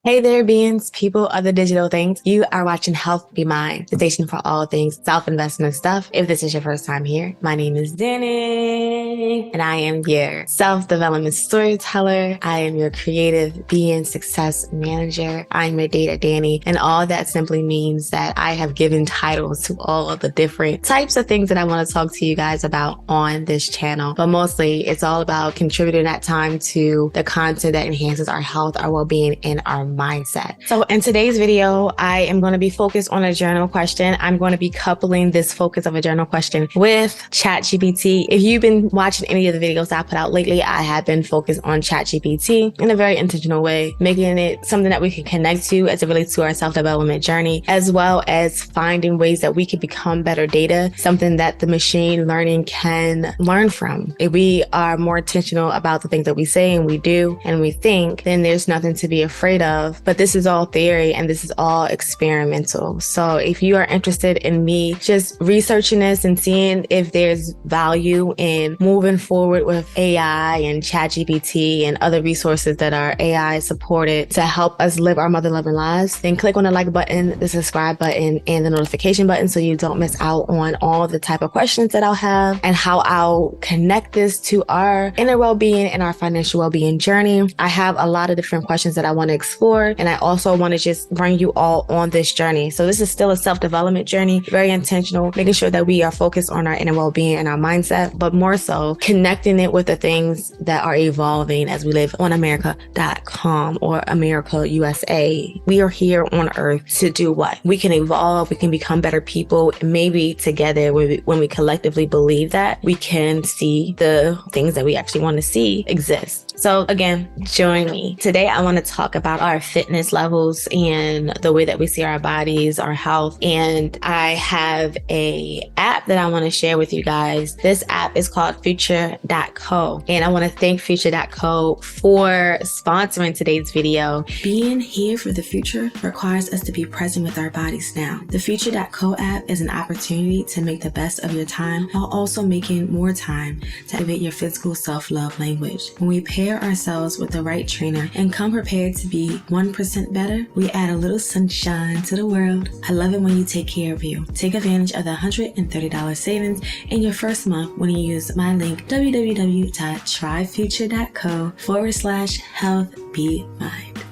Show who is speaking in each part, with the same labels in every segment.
Speaker 1: Hey there, beings, people of the digital things. You are watching Health Be Mine, the station for all things self-investment stuff. If this is your first time here, my name is Danny, and I am your self-development storyteller. I am your creative being success manager. I'm your data Danny, and all that simply means that I have given titles to all of the different types of things that I want to talk to you guys about on this channel. But mostly, it's all about contributing that time to the content that enhances our health, our well-being, and our mindset. So in today's video, I am going to be focused on a journal question. I'm going to be coupling this focus of a journal question with ChatGPT. If you've been watching any of the videos I put out lately, I have been focused on ChatGPT in a very intentional way, making it something that we can connect to as it relates to our self-development journey, as well as finding ways that we can become better data, something that the machine learning can learn from. If we are more intentional about the things that we say and we do and we think, then there's nothing to be afraid of. But this is all theory and this is all experimental. So if you are interested in me just researching this and seeing if there's value in moving forward with AI and ChatGPT and other resources that are AI supported to help us live our mother loving lives, then click on the like button, the subscribe button, and the notification button so you don't miss out on all the type of questions that I'll have and how I'll connect this to our inner well-being and our financial well-being journey. I have a lot of different questions that I want to explore. And I also want to just bring you all on this journey. So this is still a self-development journey, very intentional, making sure that we are focused on our inner well-being and our mindset, but more so connecting it with the things that are evolving as we live on America.com or America USA. We are here on earth to do what? We can evolve, we can become better people. Maybe together, when we collectively believe that, we can see the things that we actually want to see exist. So again, join me. Today, I want to talk about our fitness levels and the way that we see our bodies, our health. And I have a app that I want to share with you guys. This app is called future.co. And I want to thank future.co for sponsoring today's video. Being here for the future requires us to be present with our bodies now. The future.co app is an opportunity to make the best of your time while also making more time to elevate your physical self-love language. When we pair ourselves with the right trainer and come prepared to be 1% better, we add a little sunshine to the world. I love it when you take care of you. Take advantage of the $130 savings in your first month when you use my link www.tryfuture.co/healthbemind.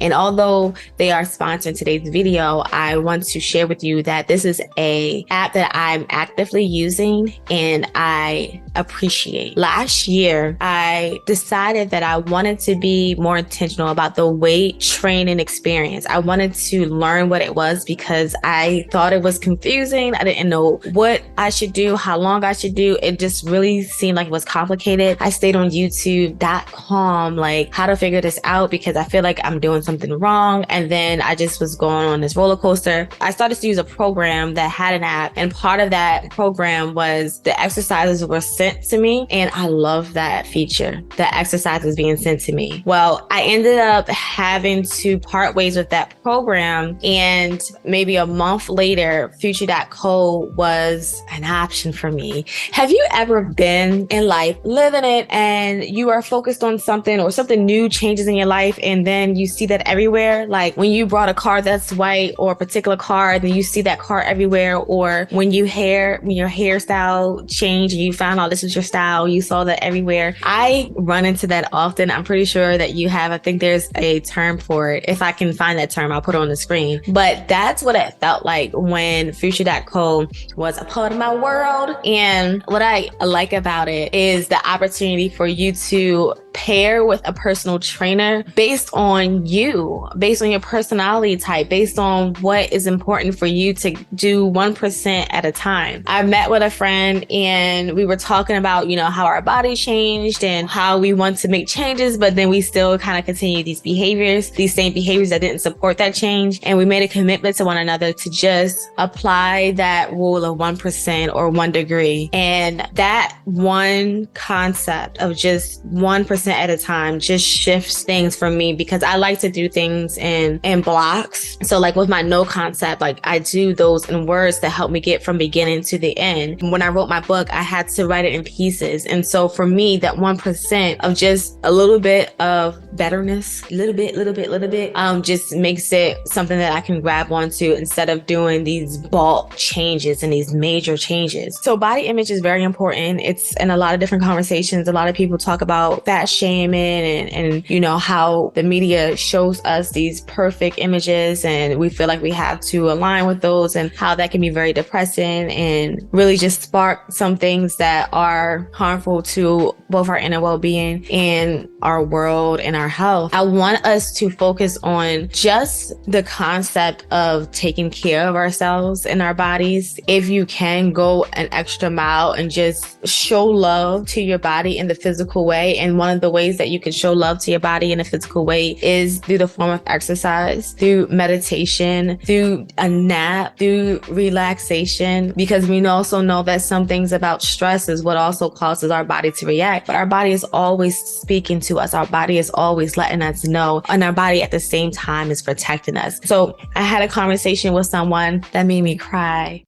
Speaker 1: And although they are sponsoring today's video, I want to share with you that this is a app that I'm actively using and I appreciate. Last year, I decided that I wanted to be more intentional about the weight training experience. I wanted to learn what it was because I thought it was confusing. I didn't know what I should do, how long I should do. It just really seemed like it was complicated. I stayed on youtube.com, like how to figure this out because I feel like I'm doing something wrong. And then I just was going on this roller coaster. I started to use a program that had an app, and part of that program was the exercises were sent to me. And I love that feature, the exercises being sent to me. Well, I ended up having to part ways with that program. And maybe a month later, future.co was an option for me. Have you ever been in life living it and you are focused on something or something new changes in your life and then you see that everywhere? Like when you brought a car that's white or a particular car, then you see that car everywhere. Or when your hairstyle changed and you found out this was your style, you saw that everywhere. I run into that often. I'm pretty sure that you have. I think there's a term for it. If I can find that term, I'll put it on the screen. But that's what it felt like when future.co was a part of my world. And what I like about it is the opportunity for you to pair with a personal trainer based on you, based on your personality type, based on what is important for you to do 1% at a time. I met with a friend and we were talking about, how our body changed and how we want to make changes, but then we still kind of continue these same behaviors that didn't support that change. And we made a commitment to one another to just apply that rule of 1% or 1 degree. And that one concept of just 1% at a time just shifts things for me because I like like to do things in blocks. So like with my no concept, like I do those in words that help me get from beginning to the end. When I wrote my book, I had to write it in pieces. And so for me, that 1% of just a little bit of betterness, little bit, just makes it something that I can grab onto instead of doing these bulk changes and these major changes. So body image is very important. It's in a lot of different conversations. A lot of people talk about fat shaming and you know, how the media shows us these perfect images and we feel like we have to align with those, and how that can be very depressing and really just spark some things that are harmful to both our inner well-being and our world and our health. I want us to focus on just the concept of taking care of ourselves and our bodies. If you can go an extra mile and just show love to your body in the physical way. And one of the ways that you can show love to your body in a physical way is through the form of exercise, through meditation, through a nap, through relaxation, because we also know that some things about stress is what also causes our body to react. But our body is always speaking to us. Our body is always letting us know, and our body at the same time is protecting us. So I had a conversation with someone that made me cry.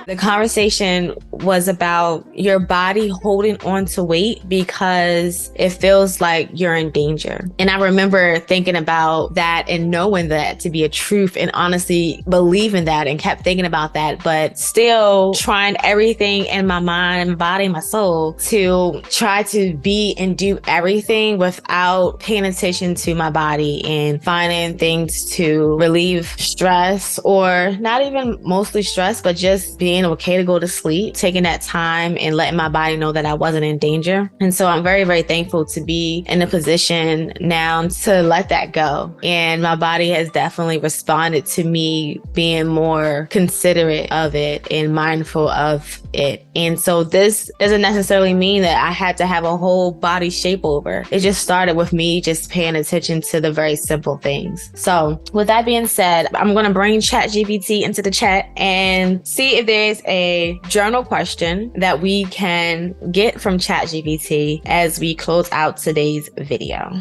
Speaker 1: The conversation was about your body holding on to weight because it feels like you're in danger. And I remember thinking about that and knowing that to be a truth and honestly believing that and kept thinking about that, but still trying everything in my mind, my body, my soul to try to be and do everything without paying attention to my body and finding things to relieve stress, or not even mostly stress, but just being okay to go to sleep, taking that time and letting my body know that I wasn't in danger. And so I'm very, very thankful to be in a position now to let that go. And my body has definitely responded to me being more considerate of it and mindful of it. And so this doesn't necessarily mean that I had to have a whole body shape over. It just started with me just paying attention to the very simple things. So with that being said, I'm going to bring ChatGPT into the chat and see if there's a journal question that we can get from ChatGPT as we close out today's video.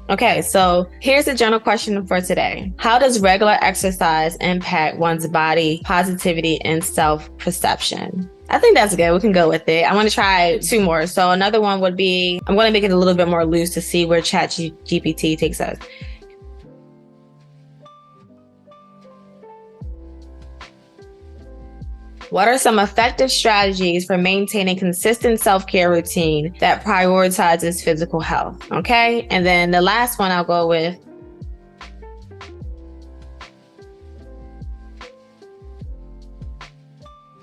Speaker 1: Okay, so here's the journal question for today. How does regular exercise impact one's body, positivity, and self-perception? I think that's good. We can go with it. I'm going to try 2 more. So another one would be, I'm going to make it a little bit more loose to see where ChatGPT takes us. What are some effective strategies for maintaining consistent self-care routine that prioritizes physical health? Okay. And then the last one I'll go with.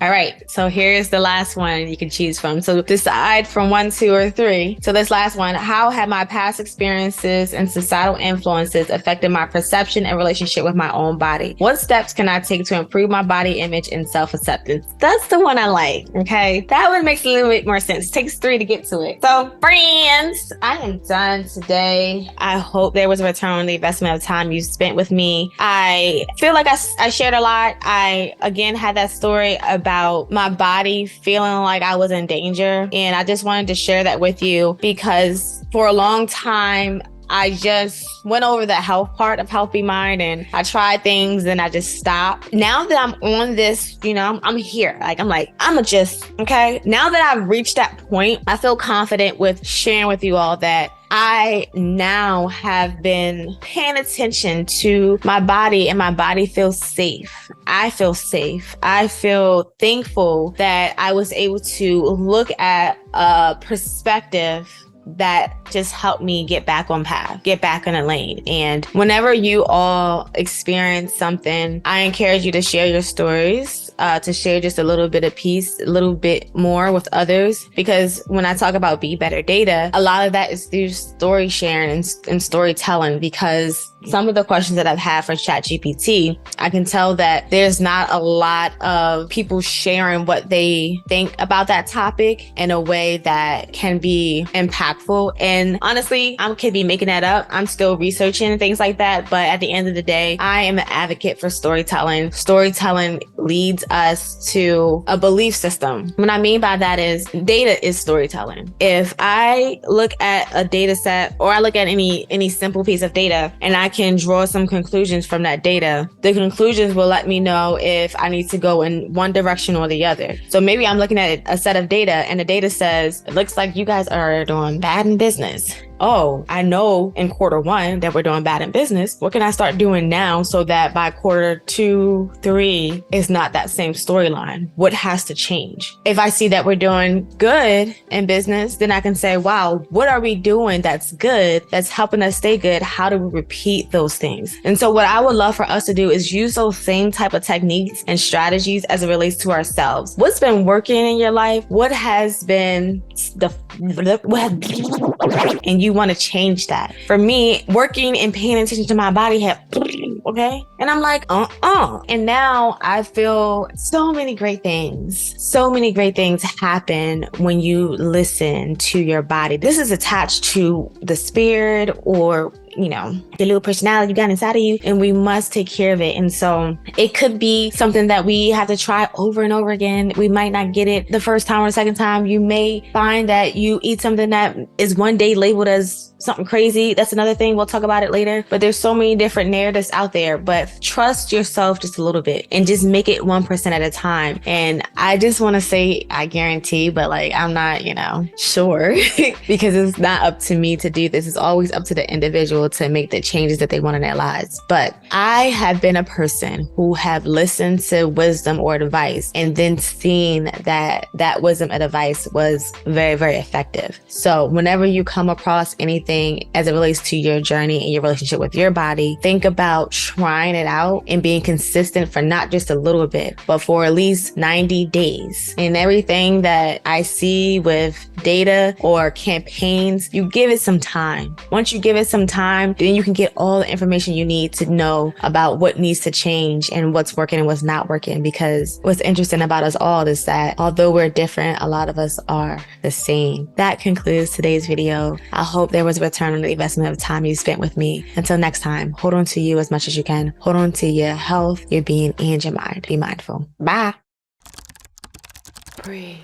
Speaker 1: All right, so here's the last one you can choose from. So decide from 1, 2, or 3. So this last one, how have my past experiences and societal influences affected my perception and relationship with my own body? What steps can I take to improve my body image and self-acceptance? That's the one I like, okay? That one makes a little bit more sense. It takes 3 to get to it. So friends, I am done today. I hope there was a return on the investment of time you spent with me. I feel like I shared a lot. I, again, had that story about my body feeling like I was in danger. And I just wanted to share that with you because for a long time, I just went over the health part of Healthy Mind and I tried things and I just stopped. Now that I'm on this, you know, I'm here. I'm just, okay. Now that I've reached that point, I feel confident with sharing with you all that I now have been paying attention to my body and my body feels safe. I feel safe. I feel thankful that I was able to look at a perspective that just helped me get back on path, get back in a lane. And whenever you all experience something, I encourage you to share your stories, to share just a little bit of peace, a little bit more with others. Because when I talk about Be Better Data, a lot of that is through story sharing and storytelling, because some of the questions that I've had from ChatGPT, I can tell that there's not a lot of people sharing what they think about that topic in a way that can be impactful. And honestly, I could be making that up. I'm still researching and things like that. But at the end of the day, I am an advocate for storytelling. Storytelling leads leads us to a belief system. What I mean by that is data is storytelling. If I look at a data set or I look at any simple piece of data and I can draw some conclusions from that data, the conclusions will let me know if I need to go in one direction or the other. So maybe I'm looking at a set of data and the data says, it looks like you guys are doing bad in business. Oh, I know in quarter 1 that we're doing bad in business. What can I start doing now so that by quarter 2, 3, it's not that same storyline? What has to change? If I see that we're doing good in business, then I can say, wow, what are we doing that's good, that's helping us stay good? How do we repeat those things? And so what I would love for us to do is use those same type of techniques and strategies as it relates to ourselves. What's been working in your life? What has been and you want to change that. For me, working and paying attention to my body had okay. And I'm like, And now I feel so many great things. So many great things happen when you listen to your body. This is attached to the spirit or the little personality you got inside of you, and we must take care of it. And so it could be something that we have to try over and over again. We might not get it the first time or the second time. You may find that you eat something that is one day labeled as something crazy. That's another thing. We'll talk about it later. But there's so many different narratives out there. But trust yourself just a little bit and just make it 1% at a time. And I just want to say, I guarantee, but I'm not, sure because it's not up to me to do this. It's always up to the individual to make the changes that they want in their lives. But I have been a person who have listened to wisdom or advice and then seen that wisdom and advice was very, very effective. So whenever you come across anything as it relates to your journey and your relationship with your body, think about trying it out and being consistent for not just a little bit, but for at least 90 days. And everything that I see with data or campaigns, you give it some time. Once you give it some time, then you can get all the information you need to know about what needs to change and what's working and what's not working. Because what's interesting about us all is that although we're different, a lot of us are the same. That concludes today's video. I hope there was a return on the investment of time you spent with me. Until next time, hold on to you as much as you can. Hold on to your health, your being, and your mind. Be mindful. Bye. Breathe.